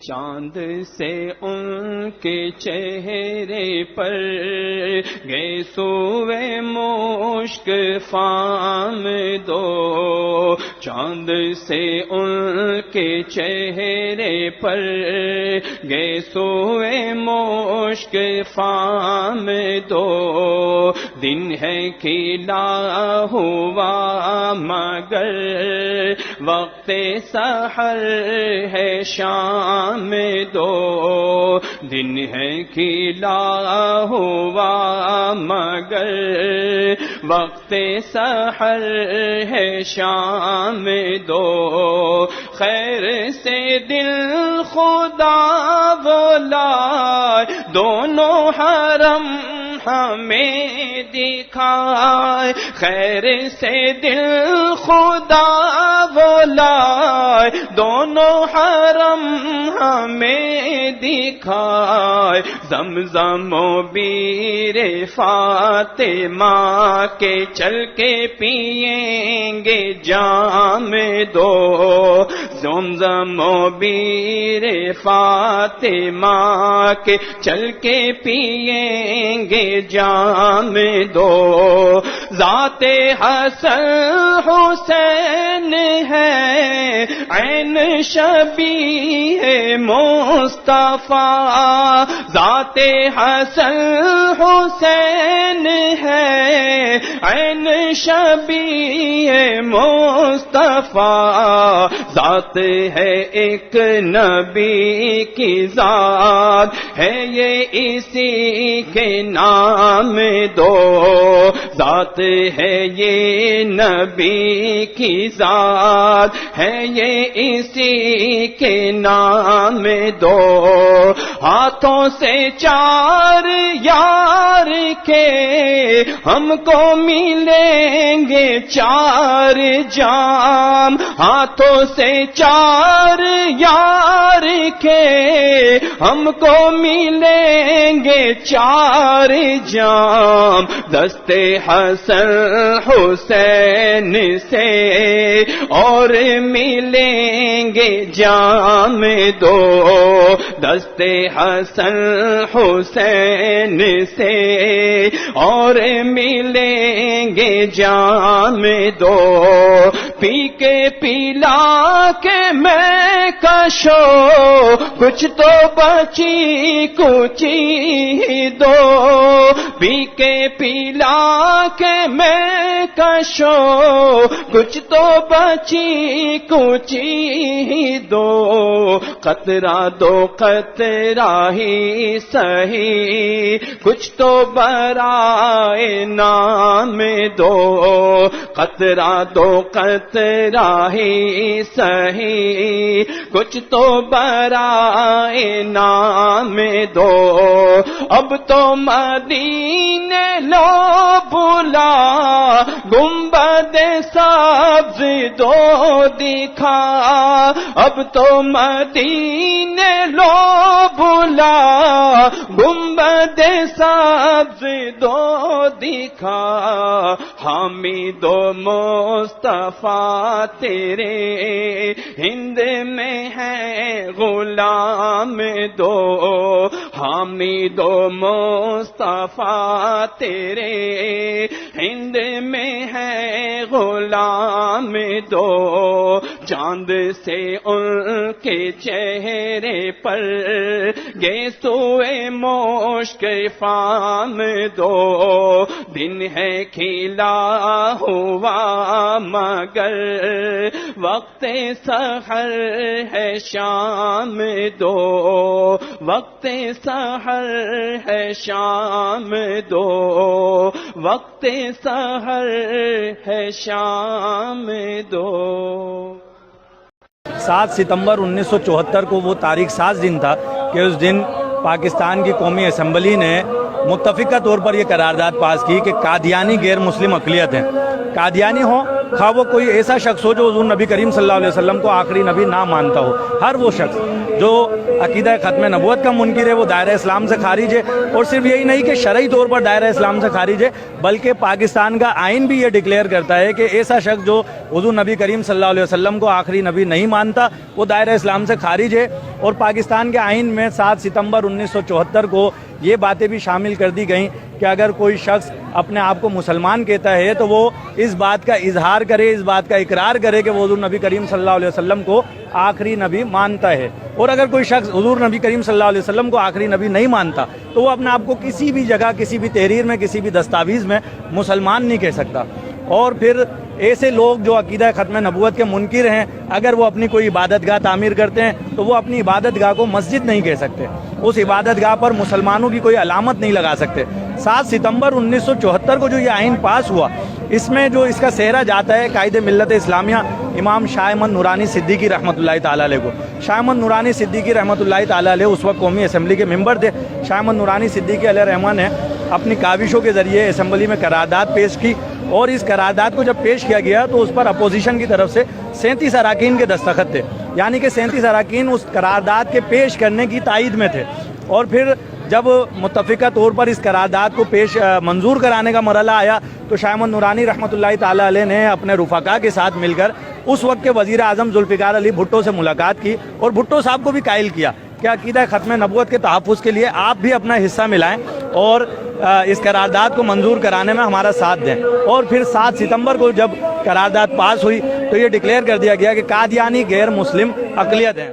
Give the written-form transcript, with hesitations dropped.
چاند سے ان کے چہرے پر گئے سوئے مشک فام دو، چاند سے ان کے چہرے پر گئے سوئے مشک فام دو، دن ہے کھلا ہوا مگر وقت سحر ہے شام دو، دن ہے کھلا ہوا مگر وقت سحر ہے شام دو، خیر سے دل خدا بلائے دونوں حرم ہمیں دکھائے، خیر سے دل خدا بلائے دونوں حرم ہمیں دکھائے، زمزم و بیر فاطمہ کے چل کے پئیں گے جام دو، زمزم و بیر فاطمہ کے چل کے پئیں گے جام دو، ذات حسن حسین ہے عین شبیہ مصطفیٰ، ذات حسن حسین ہے عین شبیہ مصطفیٰ، ذات ہے ایک نبی کی ذات ہے یہ اسی کے نام دو، ذات ہے یہ نبی کی ذات ہے یہ اسی کے نام دو، ہاتھوں سے چار یار کے ہم کو ملیں گے چار جام، ہاتھوں سے چار یار کے ہم کو ملیں گے چار جام، دست حسن حسین سے اور ملیں گے جام دو، دست حسن حسین سے اور ملیں گے جام دو، پی کے پلا کے میں کشو کچھ تو بچی کچی دو، پی کے پلا کے میں کشو کچھ تو بچی کچی دو، قطرہ دو قطرہ ہی سہی کچھ تو برائے نام دو، قطرہ دو قطرہ ہی سہی کچھ تو برائے نام دو، اب تو مدینے لو بلا گنبد سبز دو دکھا، اب تو مدینے لو بلا گنبد سبز دو دکھا، حامد و مصطفیٰ تیرے ہند میں ہے غلام دو، حامد و مصطفیٰ تیرے ہند میں ہے غلام دو، چاند سے ان کے چہرے پر گئے سوئے مشک فام دو، دن ہے کھلا ہوا مگر وقت سحر ہے شام دو، وقت سحر ہے شام دو، وقت سحر ہے شام دو۔ 7 ستمبر 1974 کو وہ تاریخ ساز دن تھا کہ اس دن پاکستان کی قومی اسمبلی نے متفقہ طور پر یہ قرارداد پاس کی کہ قادیانی غیر مسلم اقلیت ہیں، قادیانی ہوں خواہ وہ کوئی ایسا شخص ہو جو حضور نبی کریم صلی اللہ علیہ وسلم کو آخری نبی نہ مانتا ہو، ہر وہ شخص جو عقیدہ ختم نبوت کا منکر ہے وہ دائرہ اسلام سے خارج ہے، اور صرف یہی نہیں کہ شرعی طور پر دائرہ اسلام سے خارج ہے بلکہ پاکستان کا آئین بھی یہ ڈکلیئر کرتا ہے کہ ایسا شخص جو حضور نبی کریم صلی اللہ علیہ وسلم کو آخری نبی نہیں مانتا وہ دائرہ اسلام سے خارج ہے۔ اور پاکستان کے آئین میں 7 ستمبر 1974 کو یہ باتیں بھی شامل کر دی گئیں کہ اگر کوئی شخص اپنے آپ کو مسلمان کہتا ہے تو وہ اس بات کا اظہار کرے، اس بات کا اقرار کرے کہ وہ حضور نبی کریم صلی اللہ علیہ وسلم کو آخری نبی مانتا ہے۔ اور اگر کوئی شخص حضور نبی کریم صلی اللہ علیہ وسلم کو آخری نبی نہیں مانتا تو وہ اپنے آپ کو کسی بھی جگہ، کسی بھی تحریر میں، کسی بھی دستاویز میں مسلمان نہیں کہہ سکتا۔ اور پھر ایسے لوگ جو عقیدہ ختم نبوت کے منکر ہیں، اگر وہ اپنی کوئی عبادت گاہ تعمیر کرتے ہیں تو وہ اپنی عبادت گاہ کو مسجد نہیں کہہ سکتے، اس عبادت گاہ پر مسلمانوں کی کوئی علامت نہیں لگا سکتے۔ 7 ستمبر 1974 کو جو یہ آئین پاس ہوا، اس میں جو اس کا سہرا جاتا ہے قائد ملت اسلامیہ امام شاہ احمد نورانی صدیقی رحمۃ اللہ تعالیٰ علیہ کو۔ شاہ احمد نورانی صدیقی رحمۃ اللہ تعالیٰ علیہ اس وقت قومی اسمبلی کے ممبر تھے۔ شاہ احمد نورانی صدیقی علیہ رحمٰن نے اپنی کاوشوں کے ذریعے اسمبلی میں قرارداد پیش کی، اور اس قرارداد کو جب پیش کیا گیا تو اس پر اپوزیشن کی طرف سے 37 اراکین کے دستخط تھے، یعنی کہ 37 اراکین اس قرارداد کے پیش کرنے کی تائید میں تھے۔ اور پھر جب متفقہ طور پر اس قرارداد کو منظور کرانے کا مرحلہ آیا تو شاہ احمد نورانی رحمۃ اللہ تعالیٰ علیہ نے اپنے رفقا کے ساتھ مل کر اس وقت کے وزیر اعظم ذوالفقار علی بھٹو سے ملاقات کی، اور بھٹو صاحب کو بھی قائل کیا کہ عقیدہ ختم نبوت کے تحفظ کے لیے آپ بھی اپنا حصہ ملائیں اور اس قرارداد کو منظور کرانے میں ہمارا ساتھ دیں۔ اور پھر 7 ستمبر کو جب قرارداد پاس ہوئی تو یہ ڈکلیئر کر دیا گیا کہ قادیانی غیر مسلم اقلیت ہیں۔